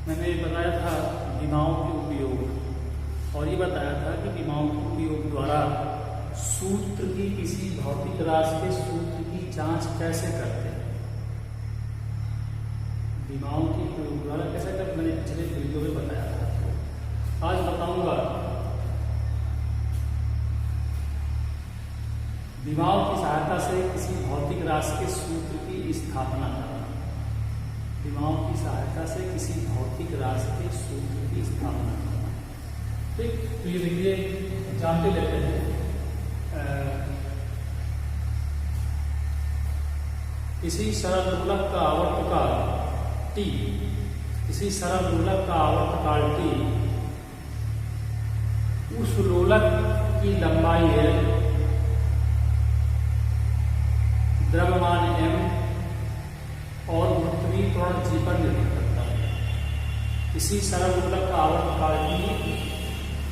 मैंने बताया था विमाओं के उपयोग, और ये बताया था कि विमाओं के उपयोग द्वारा सूत्र की किसी भौतिक राशि के सूत्र की जांच कैसे करते हैं। विमाओं के उपयोग द्वारा कैसे करते, मैंने पिछले वीडियो में बताया था। आज बताऊंगा विमाओं की सहायता से किसी भौतिक राशि के सूत्र की स्थापना करना। विमाओं की सहायता से किसी भौतिक राशि के सूत्र की स्थापना करना। ठीक, तो ये देखिए जानते लेते हैं। किसी सरल लोलक का आवर्तकाल t, किसी सरल लोलक का आवर्तकाल t, उस लोलक की लंबाई है द्रव्यमान m और पृथ्वी त्वरण g पर निर्भर करता है। किसी सरल लोलक का आवर्तकाल t,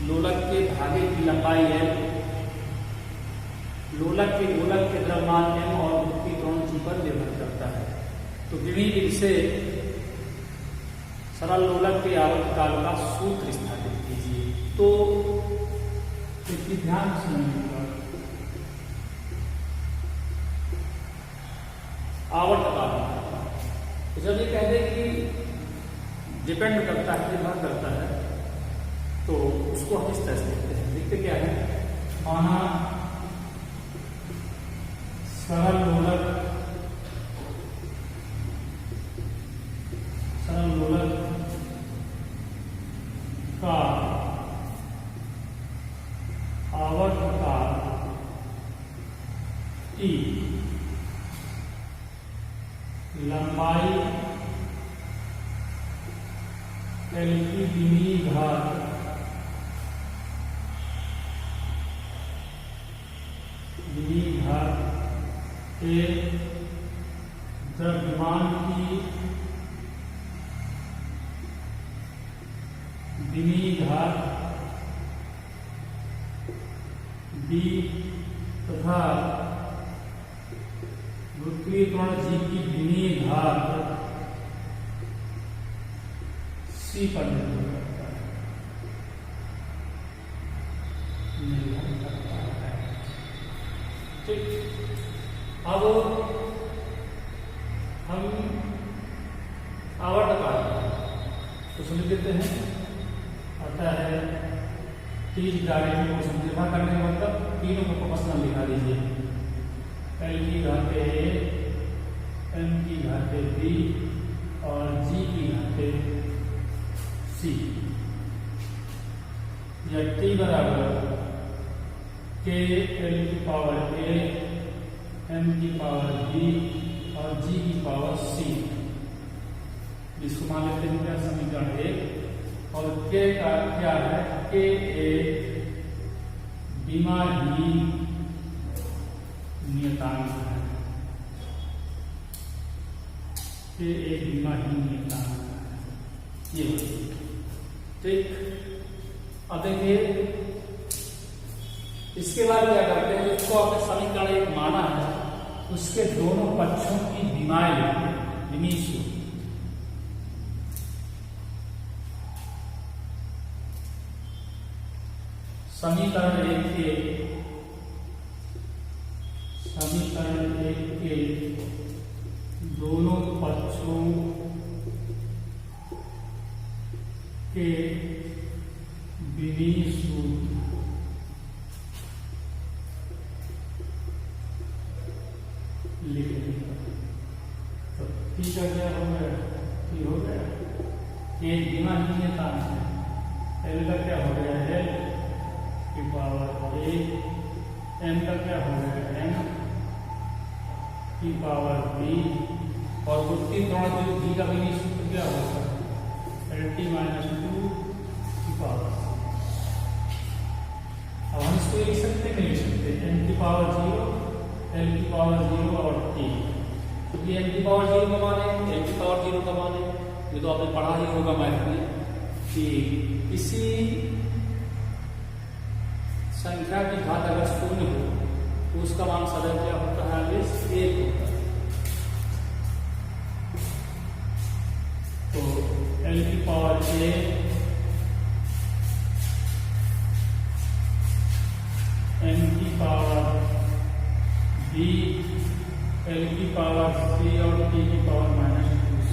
लोलक के धागे की लंबाई है, लोलक के द्रव्यमान m और पृथ्वी त्वरण g पर निर्भर करता है। तो विधि से सरल लोलक के आवर्तकाल का सूत्र स्थापित कीजिए। तो ध्यान सुनिएगा, आवर्तकाल तो जब ये कहते हैं कि डिपेंड करता है, निर्भर करता है, तो उसको हम इस तरह से देखते हैं। देखते क्या है, माना सरल लोलक का आवर्तकाल t, लंबाई L की धीमी घात के द्रव्यमान की धीमी घात d तथा पृथ्वी त्वरण g की धीमी घात c पर निर्भर करता है। ठीक, अब हम आवर्तकाल तो समझ लेते हैं। आता है तीन डायरेक्टली को समझा करने का मतलब तीनों को पर्सनल लिखा दीजिए। L की घाते A, M की घाते B और G की घाते C, या T बराबर K L की पावर A, M की पावर B और G की पावर C। इसको मान लेते हैं क्या, समीकरण 1। और K का क्या है, K एक विमाहीन नियतांक है। K एक विमाहीन नियतांक है, ये ठीक। अब देखिए इसके बाद क्या करते हैं, इसको आपने समीकरण 1 माना है, उसके दोनों पक्षों की विमाएं लेते हैं। समीकरण 1 के दोनों पक्षों के विमीय सूत्र लिख लेंगे। तो ठीक है, क्या हो गया, ये हो गया। एक विमाहीन नियतांक है, L का क्या हो गया, L की पावर A, M का क्या हो गया, M की पावर B, और पृथ्वी त्वरण जो G का विमीय सूत्र क्या होगा, LT - 2 की पावर। अब हम इसको लिख सकते हैं, नहीं लिख सकते, M की पावर 0, L की पावर 0 और T, क्योंकि M की पावर 0 का माने, L की पावर 0 का माने, ये तो आपने पढ़ा ही होगा मैथ में कि किसी संख्या की घात अगर 0 हो तो उसका मान सदैव क्या होता है, 1 होता है। तो L की पावर एल की पावर सी और टी की पावर -2c,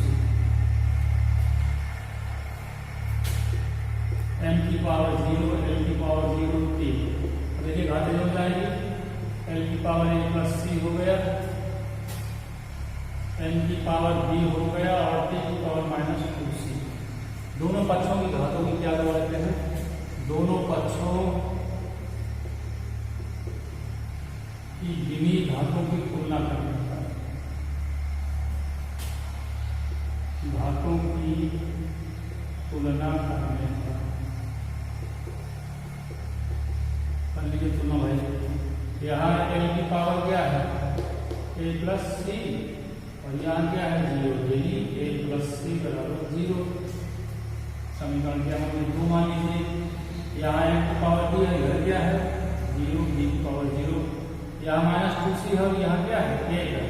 एम की पावर 0, एल की पावर 0 टी। देखिए घातें हो जाएगी, एल की पावर a प्लस सी हो गया, एम की पावर b हो गया और टी की पावर -2c। दोनों पक्षों की घातों की क्या करते हैं, दोनों पक्षों की गिनी घातों की तुलना करने का, घातों की तुलना करने का, कर लीजिए तुलना भाई। यहाँ एल की पावर क्या है, a प्लस सी, और यहाँ क्या है 0, यानी a प्लस सी बराबर 0। समीकरण क्या है 2 मान लीजिए। यहाँ m की पावर डी है, इधर क्या है 0, b की पावर 0, यहाँ -2c है और यहाँ क्या है a है,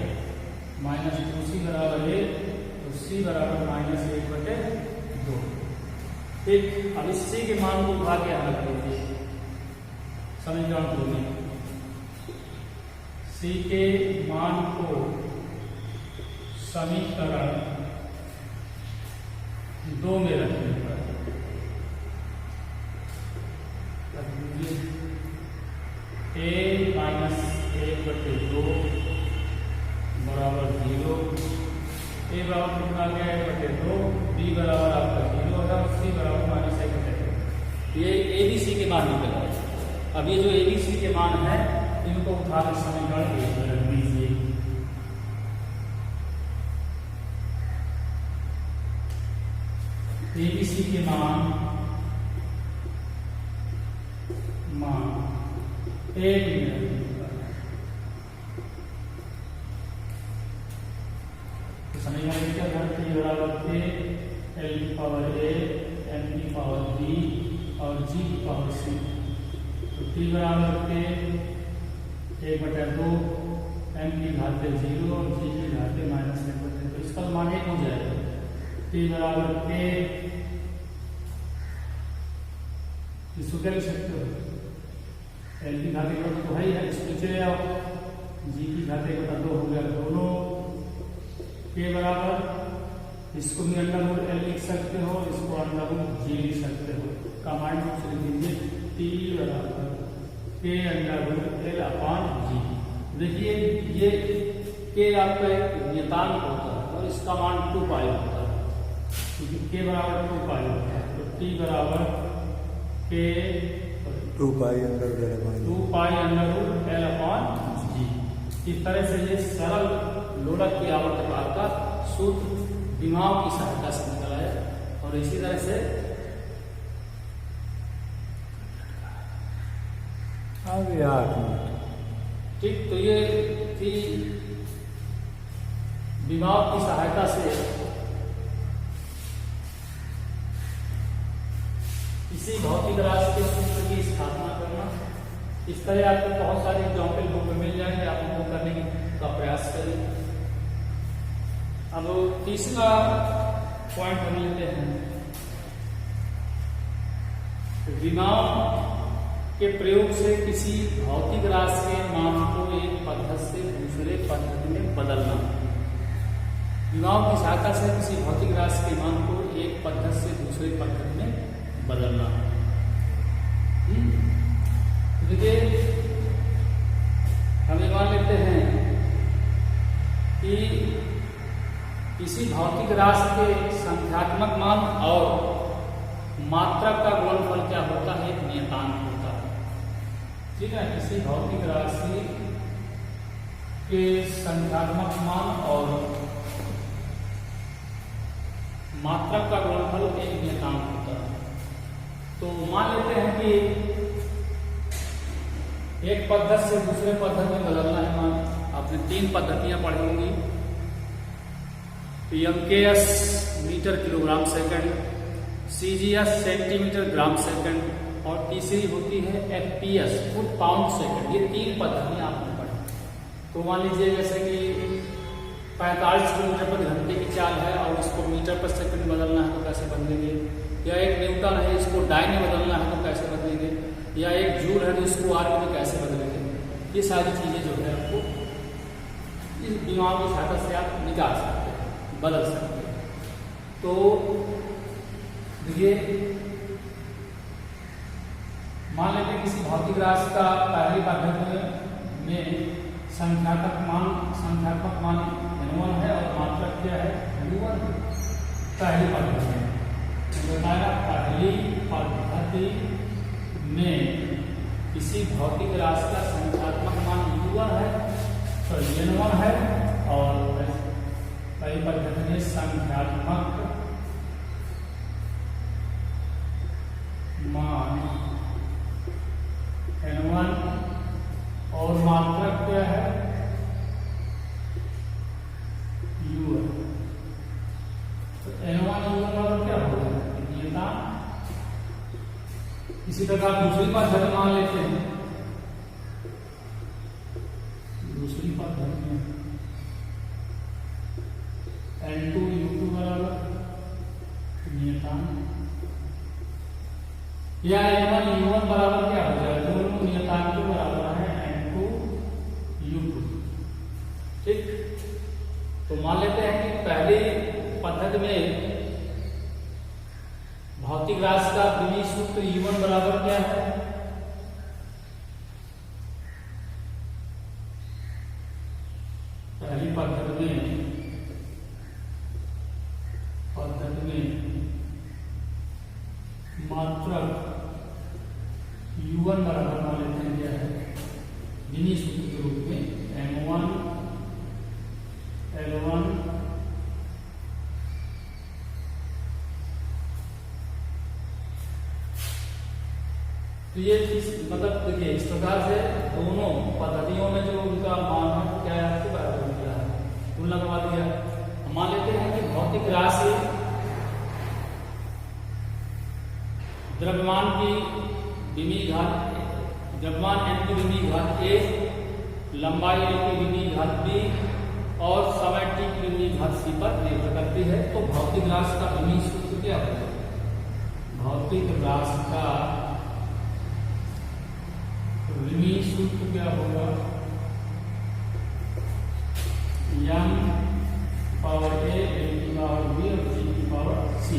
-2c बराबर a, तो c बराबर -1/2। ठीक, अब इस c के मान को उठा के यहाँ रख दीजिए समीकरण 2 में। c के मान को समीकरण 2 में रखने पर a -1/2 बराबर 0, a बराबर कितना आ गया 1/2, b बराबर आपका 0 है और c बराबर -1/2। ये a b c के मान निकल आए। अब ये जो a b c के मान है इनको उठा के समीकरण 1 में रख दीजिए। a b c के मान 1 में समीकरण क्या करते हैं, बराबर थे एल की पावर a, एम की पावर b और g की पावर c। तो t बराबर थे 1/2, m की घाते 0 और g की घाते -1/2। तो इसका मान 1 हो जाएगा। t बराबर थे, इसको क्या लिख सकते हो, एल की घाते का तो है ही है, इसको चले आओ, जी की घाते का 2 हो गया, दोनों के बराबर, इसको भी √L लिख सकते हो, इसको √G लिख सकते हो। कमांड से लिख दीजिए T बराबर K√L/G। देखिए ये K आपका एक नियतांक होता है और इसका मान 2π होता है, क्योंकि K बराबर 2π होता है। तो T बराबर K 2π√L/G। इस तरह से ये सरल लोलक की आवर्तकार का सूत्र दिमाग की सहायता से निकला है। और इसी तरह से आगे 8 मिनट। ठीक, तो ये थी दिमाग की सहायता से किसी भौतिक राशि के सूत्र की स्थापना करना। इस तरह आपको बहुत सारे एग्जाम्पल बुक में मिल जाएंगे, आप उनको करने का प्रयास करें। अब तीसरा पॉइंट हम लेते हैं, विमाप के प्रयोग से किसी भौतिक राशि के मान को एक पद्धति से दूसरे पद्धति में बदलना। विमाप की सहायता से किसी भौतिक राशि के मान को एक पद्धति से दूसरे पद्धति में बदलना। देखिए हम ये मान लेते हैं कि किसी भौतिक राशि के संख्यात्मक मान और मात्रक का गुणनफल क्या होता है, एक नियतांक होता है। ठीक है, किसी भौतिक राशि के संख्यात्मक मान और मात्रक का गुणनफल एक नियतांक होता है। तो मान लेते हैं कि एक पद्धति से दूसरे पद्धति में बदलना है। मान आपने 3 पद्धतियां पढ़ी होंगी, PMKS metre kilogram second, CGS centimetre gram second और तीसरी होती है FPS फुट पाउंड सेकंड। ये 3 पद्धतियां आपने पढ़ी। तो मान लीजिए जैसे कि 45 किलोमीटर पर घंटे की चाल है और इसको मीटर पर सेकंड बदलना है तो कैसे बदलेंगे, या 1 न्यूटन है इसको डाई में बदलना है तो कैसे बदलेंगे, या 1 जूल है तो इसको आर में कैसे बदलेंगे। ये सारी चीजें जो है आपको विमाओं की सहायता से आप निकाल सकते हैं, बदल सकते हैं। तो देखिए, मान लेते हैं किसी भौतिक राशि का पहली पद्धति में संख्यात्मक मान n1 है और मात्रक क्या है u1। पहली पद्धति में बताया, पहली पद्धति में किसी भौतिक राशि का संख्यात्मक मान u1 है तो n1 है, और पहली पद्धति में संख्यात्मक मान n1 और मात्रक क्या है u1। तो n1 u1 बराबर क्या होगा, ये था। इसी प्रकार दूसरी पद्धति मान लेते हैं, दूसरी पद्धति में n2 u2 बराबर नियतांक, या n1 u1 बराबर क्या हो जाएगा, दोनों नियतांक के बराबर है n2 u2। ठीक, तो मान लेते हैं कि पहली पद्धति में भौतिक राशि का विमीय सूत्र u1 बराबर क्या है, पहली पद्धति में मात्रक u1 बराबर मान लेते हैं क्या है, विमीय सूत्र के रूप में m1 l1 तो ये मतलब देखिए, इस प्रकार से दोनों पद्धतियों में जो उनका मान है क्या है, आपके बराबर निकला है, तुलना करवा दिया। मान लेते हैं कि भौतिक राशि द्रव्यमान की विमीय घात, द्रव्यमान n की विमीय घात a, लंबाई l की विमीय घात b और समय t की विमीय घात c पर निर्भर करती है। तो भौतिक राशि का विमीय सूत्र क्या होगा, भौतिक राशि का विमीय सूत्र क्या होगा, m पावर a l की पावर b और c की पावर c।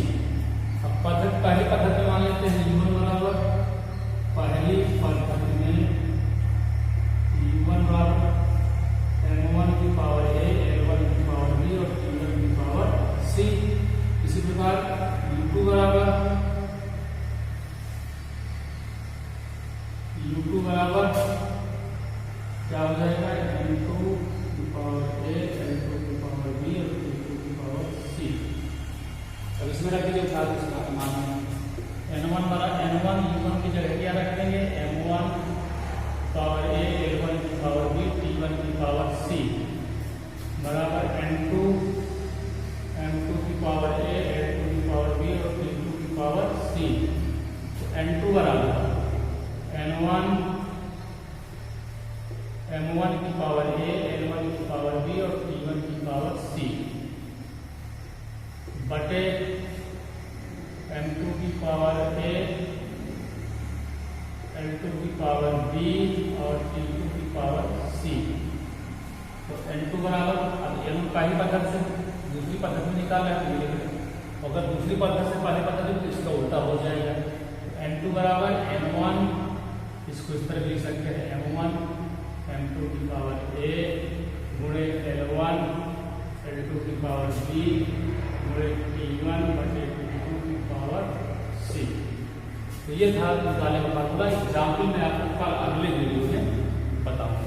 अब पहली पद्धति मान लेते हैं u1 बराबर, पहली पद्धति में u1 बराबर m1 की पावर a, l1 की पावर b और t1 की पावर c। इसी प्रकार u2 बराबर क्या हो जाएगा, m2 की पावर a, l2 की पावर b और t2 की पावर c। अब इसमें रख दीजिए साथ इसका मान n1 u1 की जगह क्या रख देंगे, m1 पावर a, l1 की पावर b, t1 की पावर c बराबर n2 की पावर a, l2 की पावर b और t2 की पावर c। तो n2 बराबर m1 की पावर a, l1 की पावर b और t1 की पावर c बटे m2 की पावर a, l2 की पावर b और t2 की पावर c। तो n2 बराबर, अब n पहली पद्धति से दूसरी पद्धति निकाल रहे हैं, अगर दूसरी पद्धति से पहली पद्धति तो इसका उल्टा हो जाएगा। n2 बराबर m1, इसको इस तरह लिख सकते हैं m1 m2 की पावर a गुणे l1 l2 की पावर b गुणे t1 बटे t2 की पावर c। तो ये था निकालने का फॉर्मूला। एग्जाम्पल में आपको अगले वीडियो में बताऊंगा।